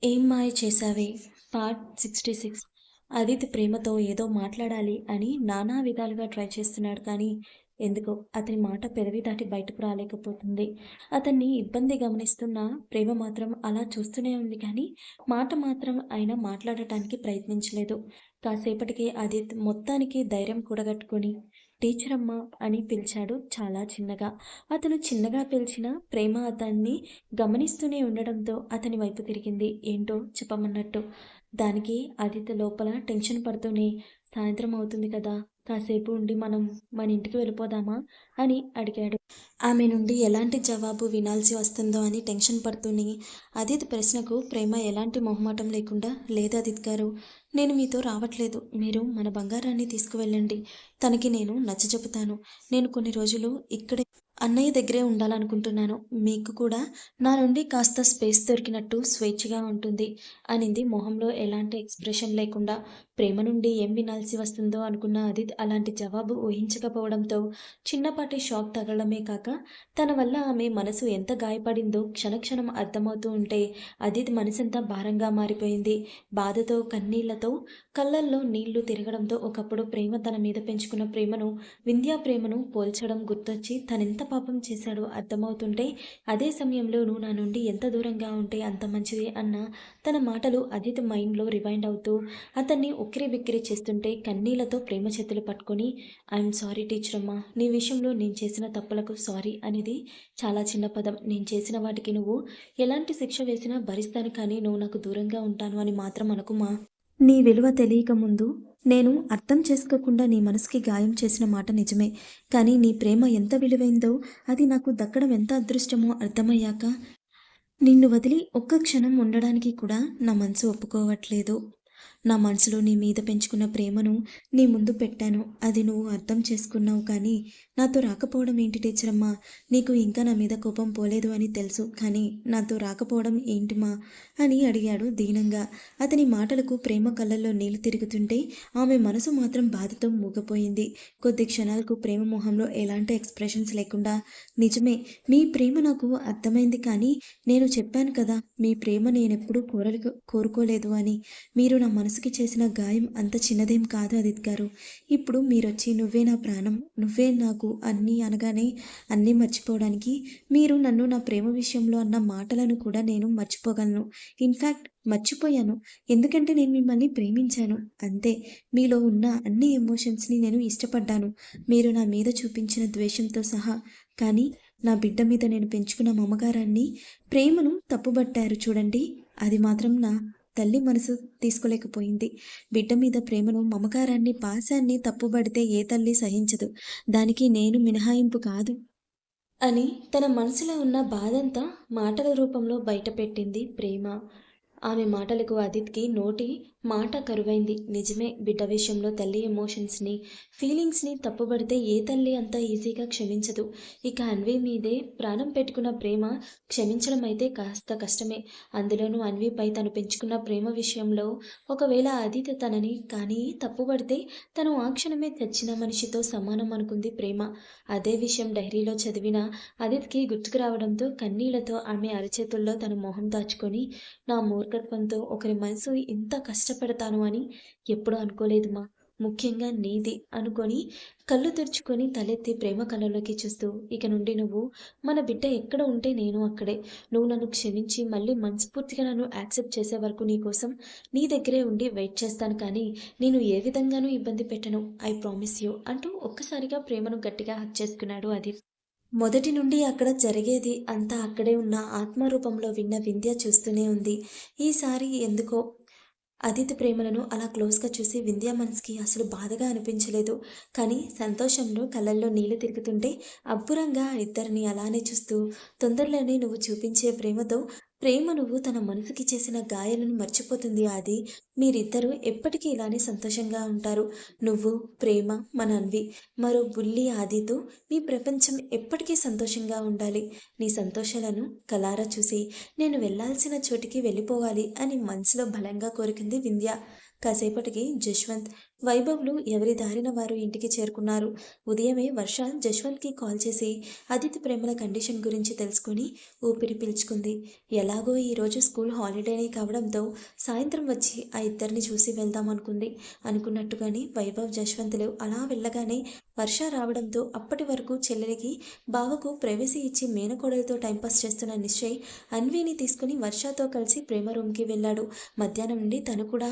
ఏం మాయ చేశావే పార్ట్ 66. ఆదిత్ ప్రేమతో ఏదో మాట్లాడాలి అని నానా విధాలుగా ట్రై చేస్తున్నాడు కానీ ఎందుకో అతని మాట పెదవి దాటి బయటకు రాలేకపోతుంది. అతన్ని ఇబ్బంది గమనిస్తున్న ప్రేమ మాత్రం అలా చూస్తూనే ఉంది కానీ మాట మాత్రం ఆయన మాట్లాడటానికి ప్రయత్నించలేదు. కాసేపటికి ఆదిత్ మొత్తానికి ధైర్యం కూడగట్టుకొని టీచర్ అమ్మ అని పిలిచాడు చాలా చిన్నగా. అతను చిన్నగా పిలిచిన ప్రేమ అతన్ని గమనిస్తూనే ఉండడంతో అతని వైపు తిరిగింది ఏంటో చెప్పమన్నట్టు. దానికి ఆదిత్య లోపల టెన్షన్ పడుతూనే సాయంత్రం అవుతుంది కదా, కాసేపు ఉండి మనం మన ఇంటికి వెళ్ళిపోదామా అని అడిగాడు. ఆమె నుండి ఎలాంటి జవాబు వినాల్సి వస్తుందో అని టెన్షన్ పడుతూనే ఆదిత్ ప్రశ్నకు ప్రేమ ఎలాంటి మొహమాటం లేకుండా లేదు ఆదిత్ గారు, నేను మీతో రావట్లేదు. మీరు మన బంగారాన్ని తీసుకువెళ్ళండి. తనకి నేను నచ్చజెపుతాను. నేను కొన్ని రోజులు ఇక్కడే అన్నయ్య దగ్గరే ఉండాలనుకుంటున్నాను. మీకు కూడా నా నుండి కాస్త స్పేస్ దొరికినట్టు స్వేచ్ఛగా ఉంటుంది అనింది మొహంలో ఎలాంటి ఎక్స్ప్రెషన్ లేకుండా. ప్రేమ నుండి ఏం వినాల్సి వస్తుందో అనుకున్న అదిత్ అలాంటి జవాబు ఊహించకపోవడంతో చిన్నపాటి షాక్ తగలడమే కాక తన వల్ల ఆమె మనసు ఎంత గాయపడిందో క్షణక్షణం అర్థమవుతూ ఉంటే అదిత్ మనసంతా భారంగా మారిపోయింది. బాధతో కన్నీళ్లతో కళ్ళల్లో నీళ్లు తిరగడంతో ఒకప్పుడు ప్రేమ తన మీద పెంచుకున్న ప్రేమను వింధ్యా ప్రేమను పోల్చడం గుర్తొచ్చి తనెంత పాపం చేశాడో అర్థమవుతుంటే అదే సమయంలో నువ్వు నా నుండి ఎంత దూరంగా ఉంటే అంత మంచిది అన్న తన మాటలు అదిత్ మైండ్లో రివైండ్ అవుతూ అతన్ని ఉక్కిరి బిక్కిరి చేస్తుంటే కన్నీళ్లతో ప్రేమ చేతులు పట్టుకొని ఐఎమ్ సారీ టీచర్ అమ్మా, నీ విషయంలో నేను చేసిన తప్పులకు సారీ అనేది చాలా చిన్న పదం. నేను చేసిన వాటికి నువ్వు ఎలాంటి శిక్ష వేసినా భరిస్తాను కానీ నువ్వు నాకు దూరంగా ఉంటాను అని మాత్రం అనుకుమా. నీ విలువ తెలియక ముందు నేను అర్థం చేసుకోకుండా నీ మనసుకి గాయం చేసిన మాట నిజమే. కానీ నీ ప్రేమ ఎంత విలువైందో అది నాకు దక్కడం ఎంత అదృష్టమో అర్థమయ్యాక నిన్ను వదిలి ఒక్క క్షణం ఉండడానికి కూడా నా మనసు ఒప్పుకోవట్లేదు. నా మనసులో నీ మీద పెంచుకున్న ప్రేమను నీ ముందు పెట్టాను. అది నువ్వు అర్థం చేసుకున్నావు కానీ నాతో రాకపోవడం ఏంటి టీచర్ అమ్మా? నీకు ఇంకా నా మీద కోపం పోలేదు అని తెలుసు కానీ నాతో రాకపోవడం ఏంటిమా అని అడిగాడు దీనంగా. అతని మాటలకు ప్రేమ కళ్ళల్లో నీళ్లు తిరుగుతుంటే ఆమె మనసు మాత్రం బాధతో మూగపోయింది. కొద్ది క్షణాలకు ప్రేమ మొహంలో ఎలాంటి ఎక్స్ప్రెషన్స్ లేకుండా నిజమే, మీ ప్రేమ నాకు అర్థమైంది కానీ నేను చెప్పాను కదా మీ ప్రేమ నేనెప్పుడూ కోరుకోలేదు అని. మీరు నా మనసుకి చేసిన గాయం అంత చిన్నదేం కాదు అదిత్ గారు. ఇప్పుడు మీరొచ్చి నువ్వే నా ప్రాణం, నువ్వే నాకు అన్నీ అనగానే అన్నీ మర్చిపోవడానికి మీరు నన్ను నా ప్రేమ విషయంలో అన్న మాటలను కూడా నేను మర్చిపోగలను. ఇన్ఫ్యాక్ట్ మర్చిపోయాను. ఎందుకంటే నేను మిమ్మల్ని ప్రేమించాను అంతే. మీలో ఉన్న అన్ని ఎమోషన్స్ని నేను ఇష్టపడ్డాను, మీరు నా మీద చూపించిన ద్వేషంతో సహా. కానీ నా బిడ్డ మీద నేను పెంచుకున్న మమకారాన్ని ప్రేమను తప్పుబట్టారు చూడండి, అది మాత్రం నా తల్లి మనసు తీసుకోలేకపోయింది. బిడ్డ మీద ప్రేమను మమకారాన్ని పాశాన్ని తప్పుబడితే ఏ తల్లి సహించదు. దానికి నేను మినహాయింపు కాదు అని తన మనసులో ఉన్న బాధంతా మాటల రూపంలో బయటపెట్టింది ప్రేమ. ఆమె మాటలకు ఆదిత్కి నోటి మాట కరువైంది. నిజమే, బిడ్డ విషయంలో తల్లి ఎమోషన్స్ని ఫీలింగ్స్ని తప్పుబడితే ఏ తల్లి అంత ఈజీగా క్షమించదు. ఇక అన్వి మీదే ప్రాణం పెట్టుకున్న ప్రేమ క్షమించడం అయితే కాస్త కష్టమే. అందులోనూ అన్విపై తను పెంచుకున్న ప్రేమ విషయంలో ఒకవేళ ఆదిత్య తనని కానీ తప్పుబడితే తను ఆ క్షణమే తెచ్చిన మనిషితో సమానం అనుకుంది ప్రేమ. అదే విషయం డైరీలో చదివిన ఆదిత్యకి గుర్తుకు రావడంతో కన్నీళ్లతో ఆమె అరచేతుల్లో తన మొహం దాచుకొని నా మూర్ఖత్వంతో ఒకరి మనసు ఇంత కష్టపెడతాను అని ఎప్పుడూ అనుకోలేదు మా, ముఖ్యంగా నీది అనుకొని కళ్ళు తెరుచుకొని తలెత్తి ప్రేమ కళ్ళలోకి చూస్తూ ఇక నుండి నువ్వు మన బిడ్డ ఎక్కడ ఉంటే నేను అక్కడే. నువ్వు నన్ను క్షమించి మళ్ళీ మనస్ఫూర్తిగా నన్ను యాక్సెప్ట్ చేసే వరకు నీ కోసం నీ దగ్గరే ఉండి వెయిట్ చేస్తాను కానీ నేను ఏ విధంగానూ ఇబ్బంది పెట్టను. ఐ ప్రామిస్ యూ అంటూ ఒక్కసారిగా ప్రేమను గట్టిగా హక్ చేసుకున్నాడు అది. మొదటి నుండి అక్కడ జరిగేది అంతా అక్కడే ఉన్న ఆత్మరూపంలో విన్న వింధ్య చూస్తూనే ఉంది. ఈసారి ఎందుకో అదితి ప్రేమలను అలా క్లోజ్గా చూసి వింధ్య మనసుకి అసలు బాధగా అనిపించలేదు. కానీ సంతోషంలో కళ్ళల్లో నీళ్లు తిరుగుతుంటే అబ్బురంగా ఇద్దరిని అలానే చూస్తూ తొందరలోనే నువ్వు చూపించే ప్రేమతో ప్రేమ నువ్వు తన మనసుకి చేసిన గాయాలను మర్చిపోతుంది ఆది. మీరిద్దరూ ఎప్పటికీ ఇలానే సంతోషంగా ఉంటారు. నువ్వు ప్రేమ మన అన్వి మరో బుల్లి ఆదితో మీ ప్రపంచం ఎప్పటికీ సంతోషంగా ఉండాలి. నీ సంతోషాలను కలారా చూసి నేను వెళ్ళాల్సిన చోటికి వెళ్ళిపోవాలి అని మనసులో బలంగా కోరుకుంది వింధ్య. కాసేపటికి జశ్వంత్, వైభవ్లు ఎవరి దారిన వారు ఇంటికి చేరుకున్నారు. ఉదయమే వర్ష జశ్వంత్కి కాల్ చేసి అదితి ప్రేమల కండిషన్ గురించి తెలుసుకుని ఊపిరి పీల్చుకుంది. ఎలాగో ఈరోజు స్కూల్ హాలిడేనే కావడంతో సాయంత్రం వచ్చి ఆ ఇద్దరిని చూసి వెళ్దాం అనుకుంది. అనుకున్నట్టుగానే వైభవ్, జశ్వంతులు అలా వెళ్ళగానే వర్ష రావడంతో అప్పటి వరకు చెల్లెలికి, బావకు ప్రైవసీ ఇచ్చి మేనకోడలితో టైంపాస్ చేస్తున్న నిశ్చయ్ అన్వీని తీసుకుని వర్షతో కలిసి ప్రేమ రూమ్కి వెళ్ళాడు. మధ్యాహ్నం నుండి తను కూడా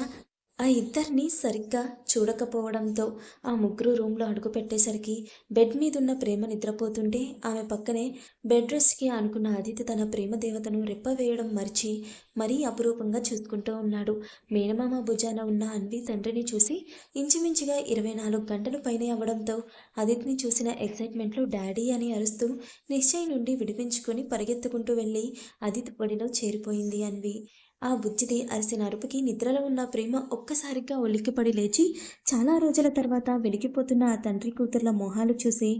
ఆ ఇద్దరిని సరిగ్గా చూడకపోవడంతో ఆ ముగ్గురు రూమ్లో అడుగుపెట్టేసరికి బెడ్ మీదున్న ప్రేమ నిద్రపోతుంటే ఆమె పక్కనే బెడ్ రెస్ట్కి అనుకున్న అదితి తన ప్రేమ దేవతను రెప్పవేయడం మరిచి మరీ అపురూపంగా చూసుకుంటూ ఉన్నాడు. మేనమామ భుజాన ఉన్న అన్వి తండ్రిని చూసి ఇంచుమించుగా 24 గంటలు పైనే అవ్వడంతో అదితిని చూసిన ఎక్సైట్మెంట్లో డాడీ అని అరుస్తూ నిశ్చయ్ నుండి విడిపించుకొని పరిగెత్తుకుంటూ వెళ్ళి అదితి ఒడిలో చేరిపోయింది అన్వి. ఆ బుజ్జిది అరిసిన అరుపుకి నిద్రలో ఉన్న ప్రేమ ఒక్కసారిగా ఉలిక్కిపడి లేచి చాలా రోజుల తర్వాత వెలిగిపోతున్న ఆ తండ్రి కూతుర్ల మొహాలు చూసి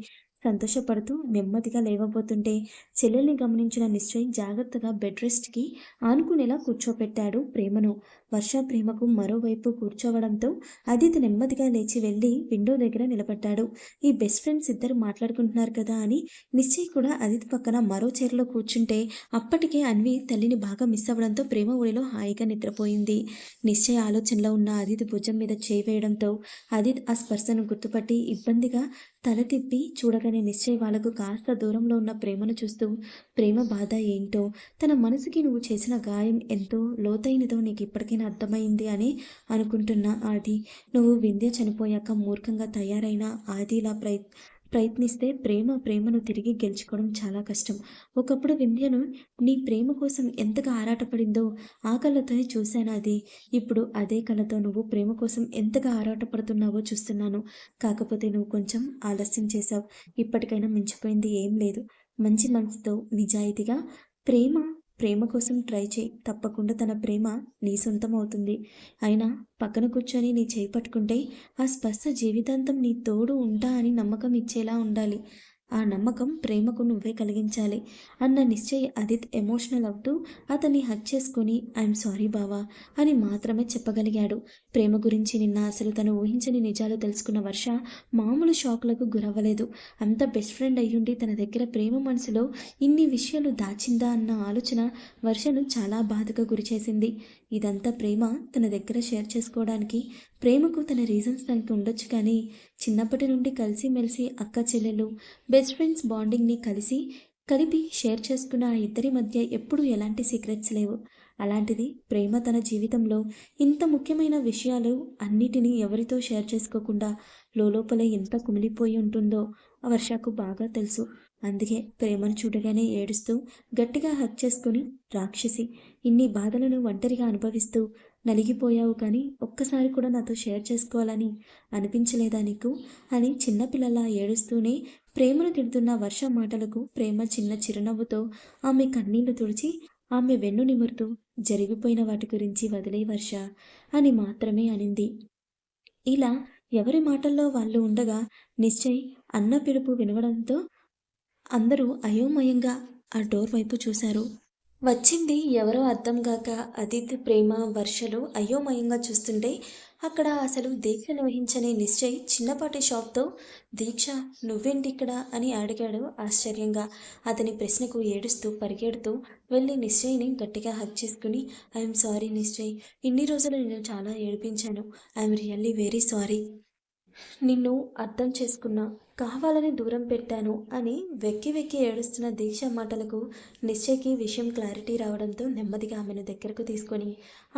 సంతోషపడుతూ నెమ్మదిగా లేవబోతుంటే చెల్లెల్ని గమనించిన నిశ్చయ్ జాగ్రత్తగా బెడ్ రెస్ట్కి ఆనుకునేలా కూర్చోపెట్టాడు ప్రేమను. వర్ష ప్రేమకు మరోవైపు కూర్చోవడంతో అదితి నెమ్మదిగా లేచి వెళ్ళి విండో దగ్గర నిలబడ్డాడు. ఈ బెస్ట్ ఫ్రెండ్స్ ఇద్దరు మాట్లాడుకుంటున్నారు కదా అని నిశ్చయ్ కూడా అదితి పక్కన మరో చైర్లో కూర్చుంటే అప్పటికే అన్వి తల్లిని బాగా మిస్ అవ్వడంతో ప్రేమ ఒడిలో హాయిగా నిద్రపోయింది. నిశ్చయ్ ఆలోచనలో ఉన్న అదితి భుజం మీద చేయి వేయడంతో అదిత్ ఆ స్పర్శను గుర్తుపట్టి ఇబ్బందిగా తల తిప్పి చూడగానే నిశ్చయ్ వాళ్లకు కాస్త దూరంలో ఉన్న ప్రేమను చూస్తూ ప్రేమ బాధ ఏంటో, తన మనసుకి నువ్వు చేసిన గాయం ఎంతో లోతైనదో నీకు ఇప్పటికైనా అర్థమైంది అని అనుకుంటున్నా ఆది. నువ్వు వింధ్య చనిపోయాక మూర్ఖంగా తయారైన ఆదిలా ప్రయత్నిస్తే ప్రేమను తిరిగి గెలుచుకోవడం చాలా కష్టం. ఒకప్పుడు వింధ్యను నీ ప్రేమ కోసం ఎంతగా ఆరాటపడిందో ఆ కళ్ళతోనే చూశాను అది. ఇప్పుడు అదే కళ్ళతో నువ్వు ప్రేమ కోసం ఎంతగా ఆరాటపడుతున్నావో చూస్తున్నాను. కాకపోతే నువ్వు కొంచెం ఆలస్యం చేశావు. ఇప్పటికైనా మించిపోయింది ఏం లేదు. మంచి మనసుతో నిజాయితీగా ప్రేమ కోసం ట్రై చేయి. తప్పకుండా తన ప్రేమ నీ సొంతం అవుతుంది. అయినా పక్కన కూర్చొని నీ చేయి పట్టుకుంటే ఆ స్పర్శ జీవితాంతం నీ తోడు ఉంటా అని నమ్మకం ఇచ్చేలా ఉండాలి. ఆ నమ్మకం ప్రేమకు నువ్వే కలిగించాలి అన్న నిశ్చయ్ అదిత్ ఎమోషనల్ అవుతూ అతన్ని హగ్ చేసుకుని ఐఎమ్ సారీ బావా అని మాత్రమే చెప్పగలిగాడు. ప్రేమ గురించి నిన్న అసలు తను ఊహించని నిజాలు తెలుసుకున్న వర్ష మామూలు షాక్లకు గురవ్వలేదు. అంత బెస్ట్ ఫ్రెండ్ అయ్యుండి తన దగ్గర ప్రేమ మనసులో ఇన్ని విషయాలు దాచిందా అన్న ఆలోచన వర్షను చాలా బాధగా గురిచేసింది. ఇదంతా ప్రేమ తన దగ్గర షేర్ చేసుకోవడానికి, ప్రేమకు తన రీజన్స్ తనకి ఉండొచ్చు కానీ చిన్నప్పటి నుండి కలిసిమెలిసి అక్క చెల్లెలు బెస్ట్ ఫ్రెండ్స్ బాండింగ్ని కలిపి షేర్ చేసుకున్న ఆ ఇద్దరి మధ్య ఎప్పుడూ ఎలాంటి సీక్రెట్స్ లేవు. అలాంటిది ప్రేమ తన జీవితంలో ఇంత ముఖ్యమైన విషయాలు అన్నిటినీ ఎవరితో షేర్ చేసుకోకుండా లోపల ఎంత కుమిలిపోయి ఉంటుందో ఆ వర్షకు బాగా తెలుసు. అందుకే ప్రేమను చూడగానే ఏడుస్తూ గట్టిగా హక్ చేసుకుని రాక్షసి, ఇన్ని బాధలను ఒంటరిగా అనుభవిస్తూ నలిగిపోయావు కానీ ఒక్కసారి కూడా నాతో షేర్ చేసుకోవాలని అనిపించలేదా నీకు అని చిన్నపిల్లలా ఏడుస్తూనే ప్రేమను తిడుతున్న వర్ష మాటలకు ప్రేమ చిన్న చిరునవ్వుతో ఆమె కన్నీళ్లు తుడిచి ఆమె వెన్ను నిమురుతూ జరిగిపోయిన వాటి గురించి వదిలే వర్ష అని మాత్రమే అనింది. ఇలా ఎవరి మాటల్లో వాళ్ళు ఉండగా నిశ్చయ్ అన్న పిలుపు వినవడంతో అందరూ అయోమయంగా ఆ డోర్ వైపు చూశారు. వచ్చింది ఎవరో అర్థం గాక అదిత్, ప్రేమ, వర్షలు అయోమయంగా చూస్తుంటే అక్కడ అసలు దీక్షను వహించని నిశ్చయ్ చిన్నపాటి షాక్తో దీక్ష నువ్వేంటి ఇక్కడ అని అడిగాడు ఆశ్చర్యంగా. అతని ప్రశ్నకు ఏడుస్తూ పరిగెడుతూ వెళ్ళి నిశ్చయ్ని గట్టిగా హగ్ చేసుకుని ఐఎమ్ సారీ నిశ్చయ్, ఇన్ని రోజులు నేను చాలా ఏడిపించాను. I'm really very sorry. నిన్ను అర్థం చేసుకున్నా, కావాలని దూరం పెట్టాను అని వెక్కి వెక్కి ఏడుస్తున్న దీక్ష మాటలకు నిశ్చయ్కి విషయం క్లారిటీ రావడంతో నెమ్మదిగా ఆమెను దగ్గరకు తీసుకొని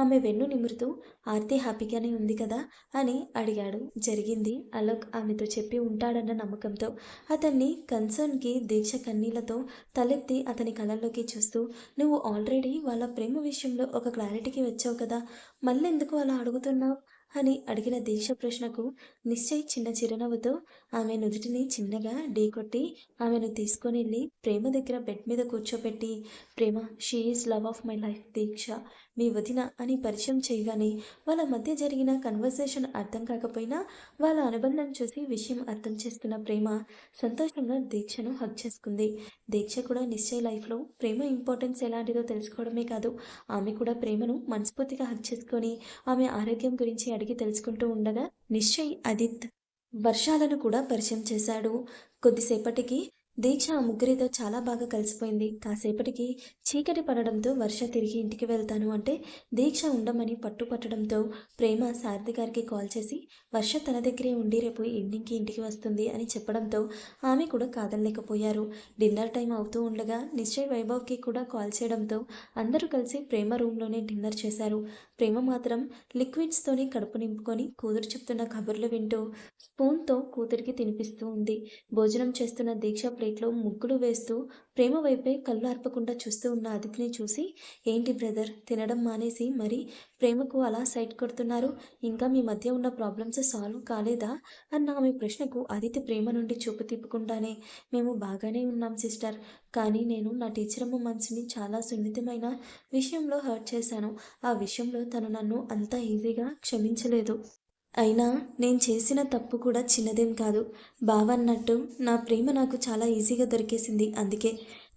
ఆమె వెన్ను నిమురుతూ ఆర్తి హ్యాపీగానే ఉంది కదా అని అడిగాడు. జరిగింది అలోక్ ఆమెతో చెప్పి ఉంటాడన్న నమ్మకంతో. అతన్ని కన్సర్న్కి దీక్ష కన్నీళ్లతో తలెత్తి అతని కళ్ళల్లోకి చూస్తూ నువ్వు ఆల్రెడీ వాళ్ళ ప్రేమ విషయంలో ఒక క్లారిటీకి వచ్చావు కదా, మళ్ళెందుకు అలా అడుగుతున్నావు అని అడిగిన దీక్ష ప్రశ్నకు నిశ్చయ్ చిన్న చిరునవ్వుతో ఆమె నుదుటిని చిన్నగా ఢీకొట్టి ఆమెను తీసుకొని వెళ్ళి ప్రేమ దగ్గర బెడ్ మీద కూర్చోపెట్టి ప్రేమ she is love of my life Deeksha, మీ వదిన అని పరిచయం చేయగానే వాళ్ళ మధ్య జరిగిన కన్వర్సేషన్ అర్థం కాకపోయినా వాళ్ళ అనుబంధం చూసి విషయం అర్థం చేసుకున్న ప్రేమ సంతోషంగా దీక్షను హగ్ చేసుకుంది. దీక్ష కూడా నిశ్చయ్ లైఫ్లో ప్రేమ ఇంపార్టెన్స్ ఎలాంటిదో తెలుసుకోవడమే కాదు, ఆమె కూడా ప్రేమను మనస్ఫూర్తిగా హగ్ చేసుకొని ఆమె ఆరోగ్యం గురించి అడిగి తెలుసుకుంటూ ఉండగా నిశ్చయ్ ఆదిత్ వర్షాలను కూడా పరిచయం చేశాడు. కొద్దిసేపటికి దీక్ష ఆ ముగ్గురితో చాలా బాగా కలిసిపోయింది. కాసేపటికి చీకటి పడడంతో వర్ష తిరిగి ఇంటికి వెళ్తాను అంటే దీక్ష ఉండమని పట్టుపట్టడంతో ప్రేమ సారథి గారికి కాల్ చేసి వర్ష తన దగ్గరే ఉండి రేపు ఈవినింగ్కి ఇంటికి వస్తుంది అని చెప్పడంతో ఆమె కూడా కాదనలేకపోయారు. డిన్నర్ టైం అవుతూ ఉండగా నిశ్చయ్ వైభవ్కి కూడా కాల్ చేయడంతో అందరూ కలిసి ప్రేమ రూమ్లోనే డిన్నర్ చేశారు. ప్రేమ మాత్రం లిక్విడ్స్తోని కడుపు నింపుకొని కూతురు చెప్తున్న కబుర్లు వింటూ స్పూన్తో కూతురికి తినిపిస్తూ ఉంది. భోజనం చేస్తున్న దీక్ష ప్లేట్లో ముగ్గులు వేస్తూ ప్రేమ వైపే కళ్ళు ఆర్పకుండా చూస్తూ ఉన్న అదితిని చూసి, ఏంటి బ్రదర్ తినడం మానేసి మరి ప్రేమకు అలా సైట్ కొడుతున్నారు, ఇంకా మీ మధ్య ఉన్న ప్రాబ్లమ్స్ సాల్వ్ కాలేదా అన్న ఆమె ప్రశ్నకు అదితి ప్రేమ నుండి చూపు తిప్పకుండానే, మేము బాగానే ఉన్నాం సిస్టర్, కానీ నేను నా టీచర్ అమ్మ మనసుని చాలా సున్నితమైన విషయంలో హర్ట్ చేశాను. ఆ విషయంలో తను నన్ను అంత ఈజీగా క్షమించలేదు. అయినా నేను చేసిన తప్పు కూడా చిన్నదేం కాదు. బావ అన్నట్టు నా ప్రేమ నాకు చాలా ఈజీగా దొరికేసింది. అందుకే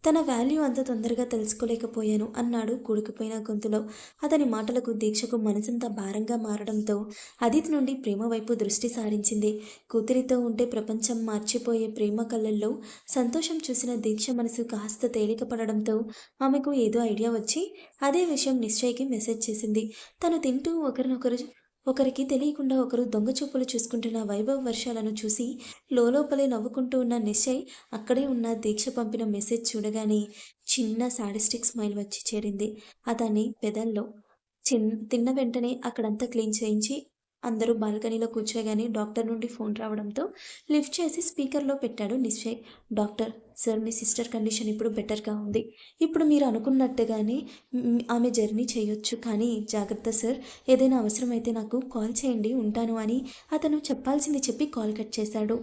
తన వాల్యూ అంత తొందరగా తెలుసుకోలేకపోయాను అన్నాడు కూడుకుపోయిన గొంతులో. అతని మాటలకు దీక్షకు మనసంతా భారంగా మారడంతో అదితి నుండి ప్రేమ వైపు దృష్టి సారించింది. కూతురితో ఉంటే ప్రపంచం మార్చిపోయే ప్రేమ కళ్ళల్లో సంతోషం చూసిన దీక్ష మనసు కాస్త తేలిక పడడంతో ఆమెకు ఏదో ఐడియా వచ్చి అదే విషయం నిశ్చయ్కి మెసేజ్ చేసింది. తను తింటూ ఒకరికి తెలియకుండా ఒకరు దొంగచూపులు చూసుకుంటున్న వైభవ్ వర్షాలను చూసి లోపలే నవ్వుకుంటూ ఉన్న నిశ్చయ్ అక్కడే ఉన్న దీక్ష పంపిన మెసేజ్ చూడగానే చిన్న సాడిస్టిక్ స్మైల్ వచ్చి చేరింది అతని పెదల్లో. తిన్న వెంటనే అక్కడంతా క్లీన్ చేయించి అందరూ బాల్కనీలో కూర్చోగానే డాక్టర్ నుండి ఫోన్ రావడంతో లిఫ్ట్ చేసి స్పీకర్లో పెట్టాడు నిశ్చయ్. డాక్టర్ సార్, మీ సిస్టర్ కండిషన్ ఇప్పుడు బెటర్గా ఉంది. ఇప్పుడు మీరు అనుకున్నట్టుగానే ఆమె జర్నీ చేయొచ్చు, కానీ జాగ్రత్త సార్, ఏదైనా అవసరమైతే నాకు కాల్ చేయండి, ఉంటాను అని అతను చెప్పాల్సింది చెప్పి కాల్ కట్ చేశాడు.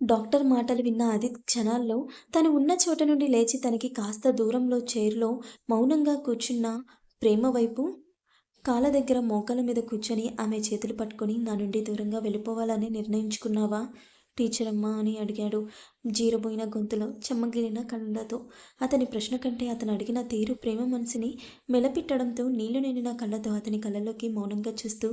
డాక్టర్ మాటలు విన్న ఆదిత్ క్షణాల్లో తను ఉన్న చోట నుండి లేచి తనకి కాస్త దూరంలో చైర్లో మౌనంగా కూర్చున్న ప్రేమ వైపు కాళ్ళ దగ్గర మోకాల మీద కూర్చొని ఆమె చేతులు పట్టుకొని, నా నుండి దూరంగా వెళ్ళిపోవాలని నిర్ణయించుకున్నావా టీచర్ అమ్మా అని అడిగాడు జీరబోయిన గొంతులో, చెమ్మగిలిన కళ్ళతో. అతని ప్రశ్న కంటే అతను అడిగిన తీరు ప్రేమ మనసుని మెలపిట్టడంతో నీళ్లు నిండిన కళ్ళతో అతని కళ్ళలోకి మౌనంగా చూస్తూ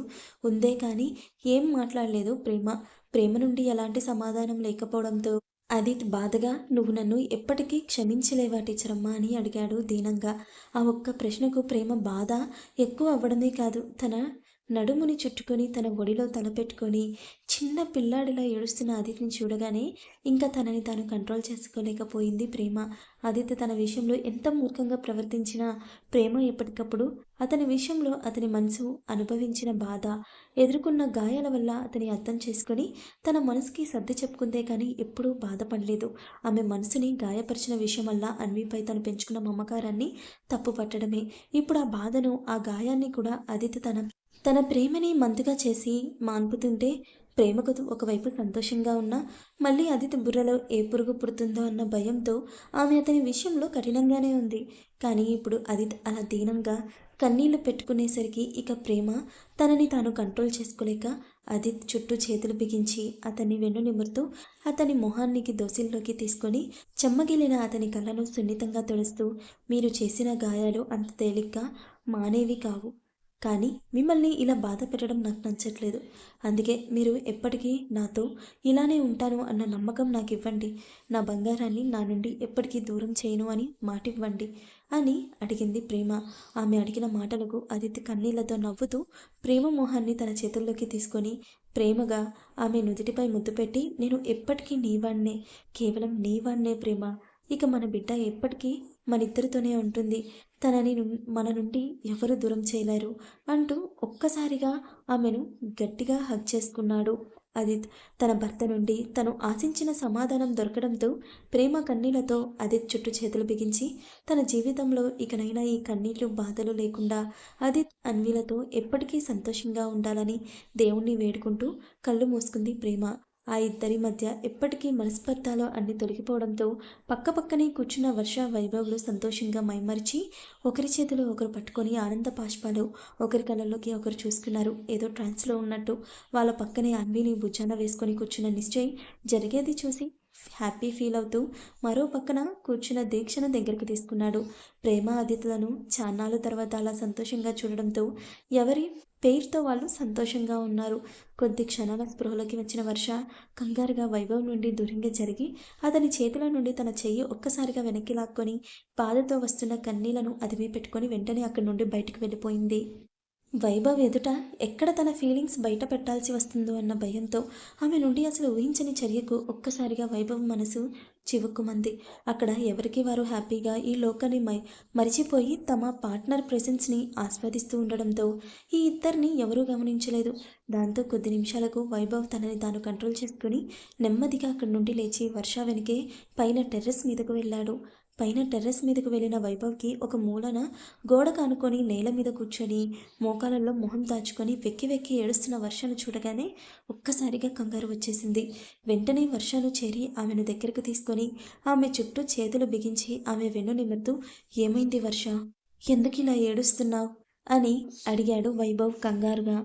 ఉందే కానీ ఏం మాట్లాడలేదు ప్రేమ. ప్రేమ నుండి ఎలాంటి సమాధానం లేకపోవడంతో ఆదిత్ బాధగా, నువ్వు నన్ను ఎప్పటికీ క్షమించలేవా టీచరమ్మా అని అడిగాడు దీనంగా. ఆ ఒక్క ప్రశ్నకు ప్రేమ బాధ ఎక్కువ అవ్వడమే కాదు, తన నడుముని చుట్టుకొని తన ఒడిలో తలపెట్టుకొని చిన్న పిల్లాడిలా ఏడుస్తున్న ఆదిత్యని చూడగానే ఇంకా తనని తాను కంట్రోల్ చేసుకోలేకపోయింది ప్రేమ. ఆదిత్య తన విషయంలో ఎంత మూర్ఖంగా ప్రవర్తించినా ప్రేమ ఎప్పటికప్పుడు అతని విషయంలో అతని మనసు అనుభవించిన బాధ, ఎదుర్కొన్న గాయాల వల్ల అతని అర్థం చేసుకొని తన మనసుకి సర్ది చెప్పుకుందే కానీ ఎప్పుడూ బాధపడలేదు. ఆమె మనసుని గాయపరిచిన విషయం వల్ల అన్విపై తను పెంచుకున్న మమకారాన్ని తప్పు పట్టడమే. ఇప్పుడు ఆ బాధను, ఆ గాయాన్ని కూడా ఆదిత్య తన ప్రేమని మందుగా చేసి మాన్పుతుంటే ప్రేమకు ఒకవైపు సంతోషంగా ఉన్నా మళ్ళీ ఆదిత్య బుర్రలో ఏ పురుగు పుడుతుందో అన్న భయంతో ఆమె అతని విషయంలో కఠినంగానే ఉంది. కానీ ఇప్పుడు ఆదిత్య అలా దీనంగా కన్నీళ్లు పెట్టుకునేసరికి ఇక ప్రేమ తనని తాను కంట్రోల్ చేసుకోలేక ఆదిత్య చుట్టూ చేతులు బిగించి అతన్ని వెన్ను నిమురుతూ అతని మొహానికి దోసిల్లోకి తీసుకొని చెమ్మగిలిన అతని కళ్ళను సున్నితంగా తుడుస్తూ, మీరు చేసిన గాయాలు అంత తేలిగ్గా మానేవి కావు, కానీ మిమ్మల్ని ఇలా బాధ పెట్టడం నాకు నచ్చట్లేదు. అందుకే మీరు ఎప్పటికీ నాతో ఇలానే ఉంటాను అన్న నమ్మకం నాకు ఇవ్వండి. నా బంగారాన్ని నా నుండి ఎప్పటికీ దూరం చేయను అని మాటివ్వండి అని అడిగింది ప్రేమ. ఆమె అడిగిన మాటలకు ఆదిత్య కన్నీళ్లతో నవ్వుతూ ప్రేమ మొహాన్ని తన చేతుల్లోకి తీసుకొని ప్రేమగా ఆమె నుదిటిపై ముద్దు పెట్టి, నేను ఎప్పటికీ నీవాణ్ణే, కేవలం నీవాణ్ణే ప్రేమ, ఇక మన బిడ్డ ఎప్పటికీ మనిద్దరితోనే ఉంటుంది, మన నుండి ఎవరు దూరం చేయలేరు అంటూ ఒక్కసారిగా ఆమెను గట్టిగా హగ్ చేసుకున్నాడు ఆదిత్. తన భర్త నుండి తను ఆశించిన సమాధానం దొరకడంతో ప్రేమ కన్నీళ్లతో ఆదిత్ చుట్టూ చేతులు బిగించి తన జీవితంలో ఇకనైనా ఈ కన్నీళ్లు బాధలు లేకుండా ఆదిత్ అన్విలతో ఎప్పటికీ సంతోషంగా ఉండాలని దేవుణ్ణి వేడుకుంటూ కళ్ళు మూసుకుంది ప్రేమ. ఆ ఇద్దరి మధ్య ఎప్పటికీ మనస్పర్ధాలు అన్ని తొలగిపోవడంతో పక్కపక్కనే కూర్చున్న వర్ష వైభవ్లు సంతోషంగా మైమరిచి ఒకరి చేతిలో ఒకరు పట్టుకొని ఆనంద పాష్పాలు ఒకరి కళ్ళల్లోకి ఒకరు చూసుకున్నారు. ఏదో ట్రాన్స్లో ఉన్నట్టు వాళ్ళ పక్కనే అన్విని భుజాన వేసుకొని కూర్చున్న నిశ్చయ్ జరిగేది చూసి హ్యాపీ ఫీల్ అవుతూ మరో పక్కన కూర్చున్న దీక్షను దగ్గరికి తీసుకున్నాడు. ప్రేమ అతిథులను చాన్నాళ్ళ తర్వాత అలా సంతోషంగా చూడడంతో ఎవరి పేరుతో వాళ్ళు సంతోషంగా ఉన్నారు. కొద్ది క్షణాల స్పృహలోకి వచ్చిన వర్ష కంగారుగా వైభవ్ నుండి దూరంగా జరిగి అతని చేతిలో నుండి తన చెయ్యి ఒక్కసారిగా వెనక్కి లాక్కొని బాధతో వస్తున్న కన్నీళ్లను అదిమి పెట్టుకొని వెంటనే అక్కడి నుండి బయటకు వెళ్ళిపోయింది. వైభవ్ ఎదుట ఎక్కడ తన ఫీలింగ్స్ బయట పెట్టాల్సి వస్తుందో అన్న భయంతో ఆమె నుండి అసలు ఊహించని చర్యకు ఒక్కసారిగా వైభవ్ మనసు చివుక్కుమంది. అక్కడ ఎవరికి వారు హ్యాపీగా ఈ లోకాన్ని మరిచిపోయి తమ పార్ట్నర్ ప్రెజెన్స్ని ఆస్వాదిస్తూ ఉండడంతో ఈ ఇద్దరిని ఎవరూ గమనించలేదు. దాంతో కొద్ది నిమిషాలకు వైభవ్ తనని తాను కంట్రోల్ చేసుకుని నెమ్మదిగా అక్కడి నుండి లేచి వర్ష వెనకే పైన టెర్రస్ మీదకు వెళ్ళాడు. పైన టెర్రస్ మీదకు వెళ్ళిన వైభవ్కి ఒక మూలన గోడకు ఆనుకొని నేల మీద కూర్చొని మోకాళ్ళల్లో మొహం దాచుకొని వెక్కి వెక్కి ఏడుస్తున్న వర్షను చూడగానే ఒక్కసారిగా కంగారు వచ్చేసింది. వెంటనే వర్షను చేరి ఆమెను దగ్గరకు తీసుకొని ఆమె చుట్టూ చేతులు బిగించి ఆమె వెన్ను నిమురుతూ "ఏమైంది వర్ష? ఎందుకిలా ఏడుస్తున్నావు?" అని అడిగాడు వైభవ్ కంగారుగా.